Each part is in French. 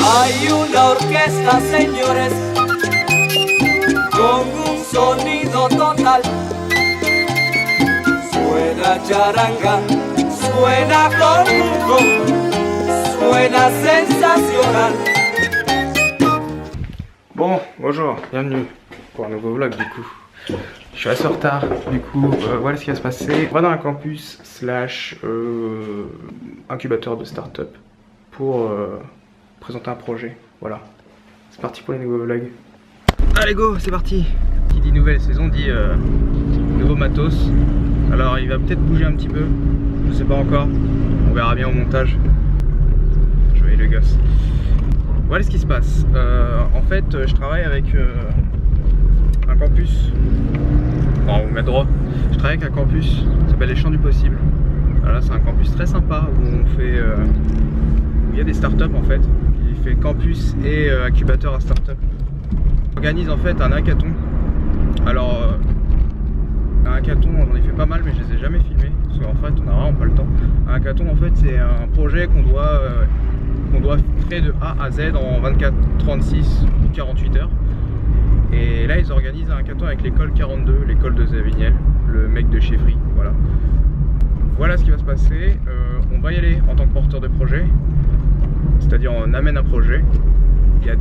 Hay una orquesta, señores, con un sonido total. Suena charanga, suena congo, suena sensacional. Bon, bonjour, bienvenue pour un nouveau vlog du coup. Je suis assez en retard, du coup voilà ce qui va se passer. On va dans un campus slash incubateur de start-up pour présenter un projet. Voilà, c'est parti pour les nouveaux vlogs. Allez go, c'est parti. Qui dit nouvelle saison dit nouveau matos. Alors il va peut-être bouger un petit peu, je sais pas encore, on verra bien au montage. Je voyais le gosse. Voilà ce qui se passe. En fait, je travaille avec un campus. Enfin, vous mettez droit. Je travaille avec un campus qui s'appelle les Champs du Possible. Voilà, c'est un campus très sympa où on fait. Où il y a des startups en fait. Il fait campus et incubateur à startup. On organise en fait un hackathon. Alors, un hackathon, j'en ai fait pas mal, mais je les ai jamais filmés parce qu'en fait, on n'a vraiment pas le temps. Un hackathon, en fait, c'est un projet qu'on doit créer de A à Z en 24, 36 ou 48 heures. Et là ils organisent un hackathon avec l'école 42, l'école de Zavignel, le mec de chez Free, voilà. Voilà ce qui va se passer. On va y aller en tant que porteur de projet, c'est-à-dire on amène un projet. Il y a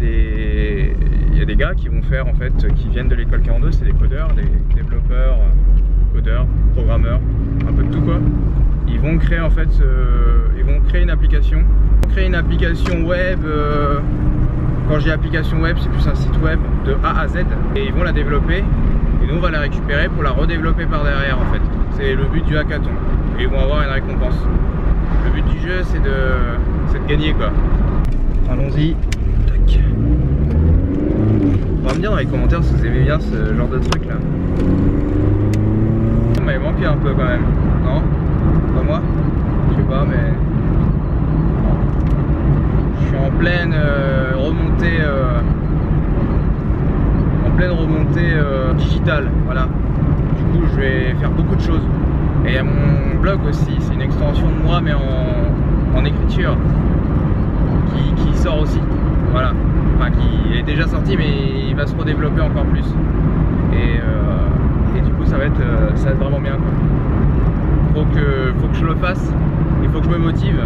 des gars qui vont faire en fait, qui viennent de l'école 42, c'est des codeurs, des développeurs, codeurs, programmeurs, un peu de tout quoi. Ils vont créer en fait, ils vont créer une application. Ils vont créer une application web. Quand je dis application web, c'est plus un site web de A à Z. Et ils vont la développer. Et nous on va la récupérer pour la redévelopper par derrière en fait. C'est le but du hackathon. Et ils vont avoir une récompense. Le but du jeu c'est de gagner quoi. Allons-y. Tac. On va me dire dans les commentaires si vous aimez bien ce genre de truc là. Ça m'avait manqué un peu quand même. Non? Pas moi? Je sais pas mais... Je suis en pleine remontée digitale, voilà. Du coup je vais faire beaucoup de choses. Et il y a mon blog aussi, c'est une extension de moi mais en écriture qui sort aussi. Voilà. Enfin qui est déjà sorti mais il va se redévelopper encore plus. Et du coup ça va être vraiment bien quoi. Faut que je le fasse, il faut que je me motive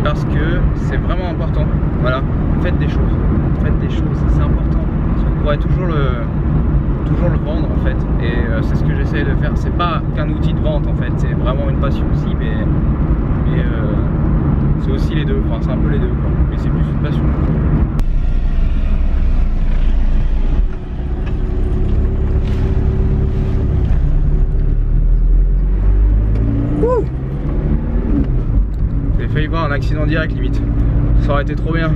parce que c'est vraiment important. Voilà, faites des choses, c'est important. On pourrait toujours le vendre en fait. Et c'est ce que j'essaie de faire. C'est pas qu'un outil de vente en fait, c'est vraiment une passion aussi, mais c'est aussi les deux. Enfin, c'est un peu les deux quoi. Mais c'est plus une passion. J'ai failli voir un accident direct limite. Ça aurait été trop bien.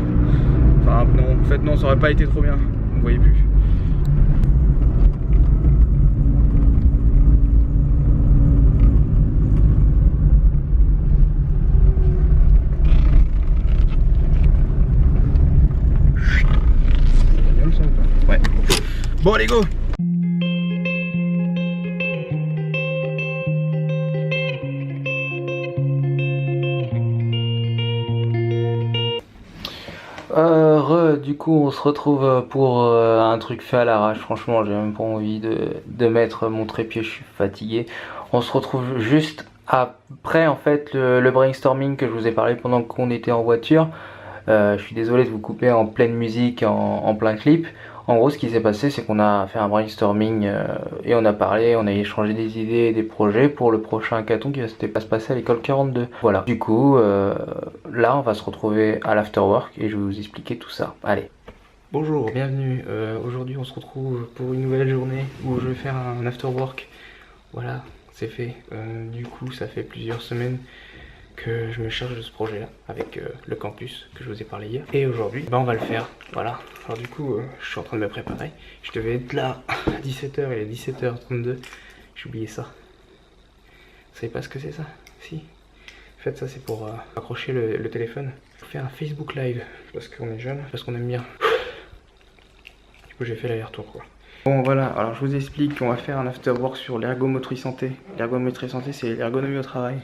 Enfin non, en fait non, ça aurait pas été trop bien. Vous voyez plus. Ouais. Bon allez go. Du coup on se retrouve pour un truc fait à l'arrache. Franchement j'ai même pas envie de mettre mon trépied, je suis fatigué. On se retrouve juste après en fait le brainstorming que je vous ai parlé pendant qu'on était en voiture. Je suis désolé de vous couper en pleine musique, en plein clip. En gros ce qui s'est passé c'est qu'on a fait un brainstorming et on a parlé, on a échangé des idées et des projets pour le prochain hackathon qui va se passer à l'école 42. Voilà, du coup là on va se retrouver à l'afterwork et je vais vous expliquer tout ça. Allez. Bonjour, bienvenue. Aujourd'hui on se retrouve pour une nouvelle journée où je vais faire un afterwork. Voilà, c'est fait. Du coup ça fait plusieurs semaines que je me charge de ce projet là avec le campus que je vous ai parlé hier, et aujourd'hui on va le faire. Voilà, alors du coup je suis en train de me préparer. Je devais être là à 17 h, il est 17 h 32. J'ai oublié ça. Vous savez pas ce que c'est ça? Si. En fait ça c'est pour accrocher le téléphone. Je vais faire un Facebook live parce qu'on est jeune, parce qu'on aime bien. Du coup j'ai fait l'aller-retour quoi. Bon voilà, alors je vous explique qu'on va faire un afterwork sur l'ergométrie santé. L'ergométrie santé c'est l'ergonomie au travail.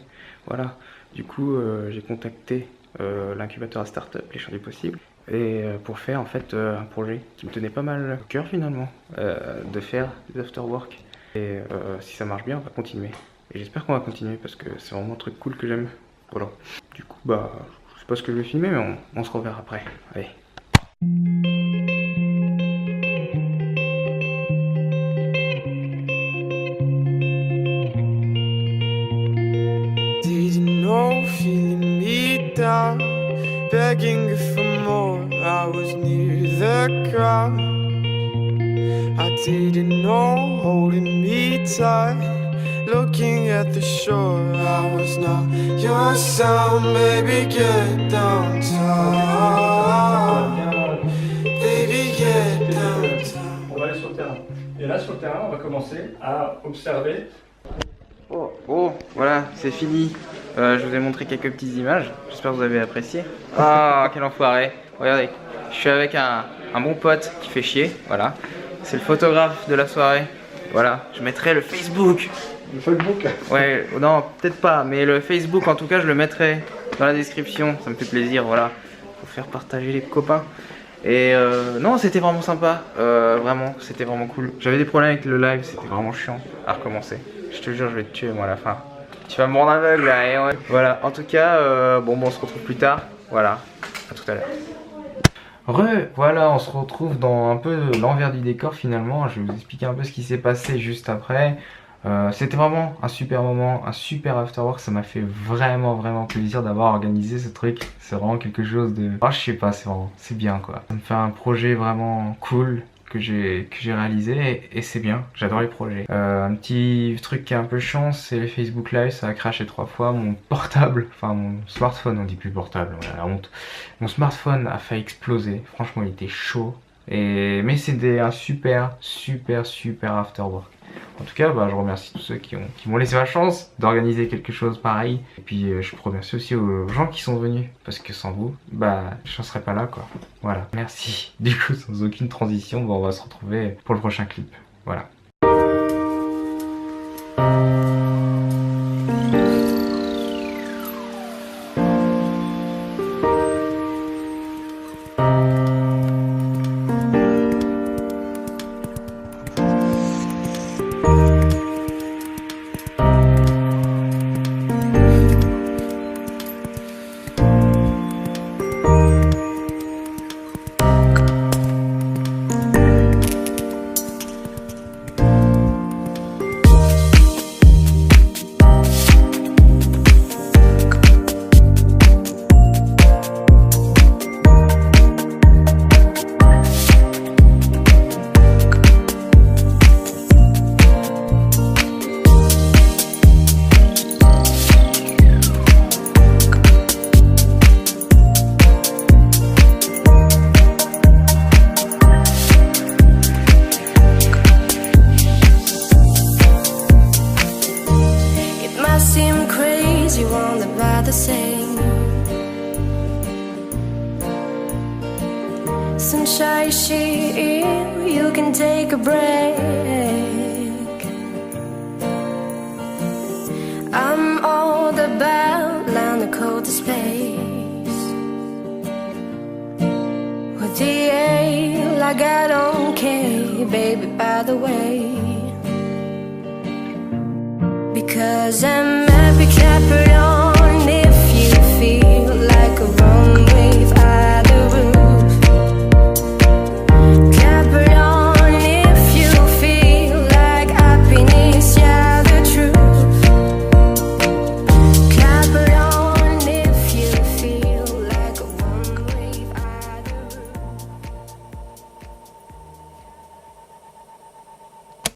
Voilà, du coup j'ai contacté l'incubateur à start-up, les champs du possible, et pour faire en fait un projet qui me tenait pas mal au cœur finalement, de faire des after-work. Et si ça marche bien, on va continuer. Et j'espère qu'on va continuer parce que c'est vraiment un truc cool que j'aime. Voilà. Du coup, bah, je sais pas ce que je vais filmer, mais on se reverra après. Allez. Feeling me down, begging for more. I was near the crowd. I didn't know, holding me tight, looking at the shore. I was not your sound, baby, get downtown. Baby, get downtown. On va aller sur le terrain. Et là, sur le terrain, on va commencer à observer. Oh, voilà, c'est fini. Je vous ai montré quelques petites images. J'espère que vous avez apprécié. Ah, quel enfoiré. Regardez, je suis avec un bon pote qui fait chier. Voilà, c'est le photographe de la soirée. Voilà, je mettrai le Facebook. Le Facebook? Ouais, non, peut-être pas, mais le Facebook en tout cas, je le mettrai dans la description. Ça me fait plaisir, voilà. Faut faire partager les copains. Et non, c'était vraiment sympa. Vraiment, c'était vraiment cool. J'avais des problèmes avec le live, c'était vraiment chiant à recommencer. Je te jure, je vais te tuer moi à la fin. Tu vas me rendre aveugle là, et ouais. Voilà, en tout cas, bon, on se retrouve plus tard. Voilà, à tout à l'heure. Voilà, on se retrouve dans un peu l'envers du décor finalement. Je vais vous expliquer un peu ce qui s'est passé juste après. C'était vraiment un super moment, un super afterwork. Ça m'a fait vraiment plaisir d'avoir organisé ce truc. C'est vraiment quelque chose de... Ah, je sais pas, c'est bien quoi. Ça me fait un projet vraiment cool que j'ai réalisé et c'est bien, j'adore les projets. Un petit truc qui est un peu chiant, c'est les Facebook Live, ça a crashé 3 fois. Mon portable, enfin mon smartphone, on dit plus portable, on a la honte. Mon smartphone a failli exploser, franchement il était chaud. Mais c'était un super afterwork. En tout cas, bah, je remercie tous ceux qui m'ont laissé la chance d'organiser quelque chose pareil. Et puis je remercie aussi aux gens qui sont venus. Parce que sans vous, bah, je ne serais pas là quoi. Voilà, merci. Du coup, sans aucune transition, bah, on va se retrouver pour le prochain clip. Voilà. Sunshine, you can take a break. I'm all about land the coldest space. With the air like I don't care, baby, by the way. Because I'm happy,